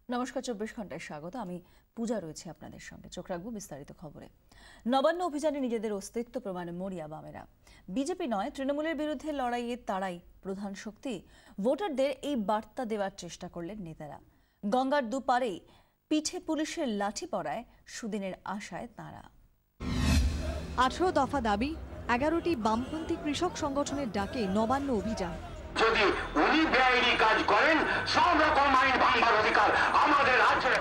নমস্কার, 24 ঘন্টায় স্বাগত। আমি পূজা রয়েছে আপনাদের সঙ্গে। চোখ রাখবো বিস্তারিত খবরে। নবান্ন অভিযানে নিজেদের অস্তিত্ব প্রমাণে মরিয়া বামেরা। বিজেপি নয়, তৃণমূলের বিরুদ্ধে লড়াইয়ে তারাই প্রধান শক্তি। ভোটারদের এই বার্তা দেওয়ার চেষ্টা করলেন নেতারা। গঙ্গার দুপারেই পিঠে পুলিশের লাঠি পড়ায় সুদিনের আশায় তাঁরা। 18 দফা দাবি, 11টি বামপন্থী কৃষক সংগঠনের ডাকে নবান্ন অভিযান। যদি উনি বেআইনি কাজ করেন, সব রকম আইন ভাঙবার অধিকার আমাদের আছে।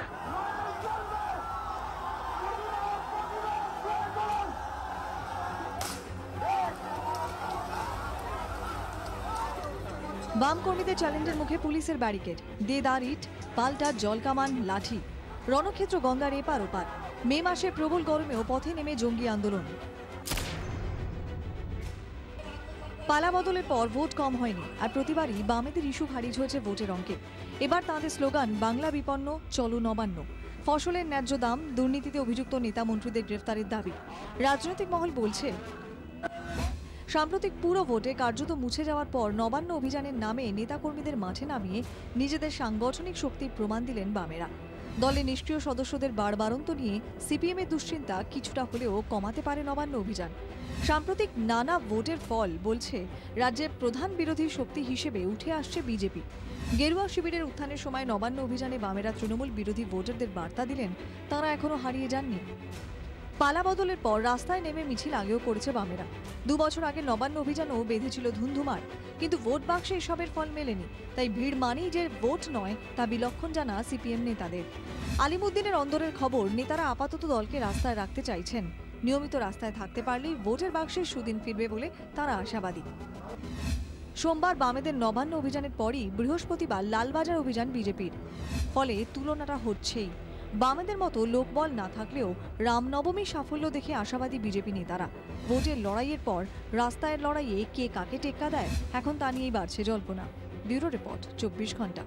বাম কর্মীদের চ্যালেঞ্জের মুখে পুলিশের ব্যারিকেড, দেদার ইট, পাল্টা জলকামান, লাঠি। রণক্ষেত্র গঙ্গার এপার ওপার। মে মাসে প্রবল গরমেও পথে নেমে জঙ্গি আন্দোলন। পালা বদলের পর ভোট কম হয়নি, আর প্রতিবারই বামেদের ইস্যু খারিজ হয়েছে ভোটের অঙ্কে। এবার তাঁদের স্লোগান বাংলা বিপন্ন, চলো নবান্ন। ফসলের ন্যায্য দাম, দুর্নীতিতে অভিযুক্ত নেতা মন্ত্রীদের গ্রেফতারের দাবি। রাজনৈতিক মহল বলছে, সাম্প্রতিক পুরো ভোটে কার্যত মুছে যাওয়ার পর নবান্ন অভিযানের নামে নেতাকর্মীদের মাঠে নামিয়ে নিজেদের সাংগঠনিক শক্তির প্রমাণ দিলেন বামেরা। দলে নিষ্ক্রিয় সদস্যদের বাড়বাড়ন্ত নিয়ে সিপিএমের দুশ্চিন্তা কিছুটা হলেও কমাতে পারে নবান্ন অভিযান। সাম্প্রতিক নানা ভোটের ফল বলছে রাজ্যের প্রধান বিরোধী শক্তি হিসেবে উঠে আসছে বিজেপি। গেরুয়া শিবিরের উত্থানের সময় নবান্ন অভিযানে বামেরা তৃণমূল বিরোধী ভোটারদের বার্তা দিলেন তারা এখনো হারিয়ে যাননি। পালা বদলের পর রাস্তায় নেমে মিছিল আগেও করেছে বামেরা। 2 বছর আগে নবান্ন অভিযানও বেঁধেছিল ধুন্ধুমার, কিন্তু ভোট বাক্সে এসবের ফল মেলেনি। তাই ভিড় মানেই যে ভোট নয় তা বিলক্ষণ জানা সিপিএম নেতাদের। আলিমুদ্দিনের অন্দরের খবর, নেতারা আপাতত দলকে রাস্তায় রাখতে চাইছেন। নিয়মিত রাস্তায় থাকতে পারলেই ভোটের বাক্সে সুদিন ফিরবে বলে তারা আশাবাদী। সোমবার বামেদের নবান্ন অভিযানের পরই বৃহস্পতিবার লালবাজার অভিযান বিজেপির। ফলে তুলনাটা হচ্ছেই। বামেদের মতো লোকবল না থাকলেও রামনবমী সাফল্য দেখে আশাবাদী বিজেপি নেতারা। ভোটের লড়াইয়ের পর রাস্তায় লড়াইয়ে কে কাকে টেক্কা দেয়, এখন তা নিয়েই বাড়ছে জল্পনা। ব্যুরো রিপোর্ট, 24 ঘন্টা।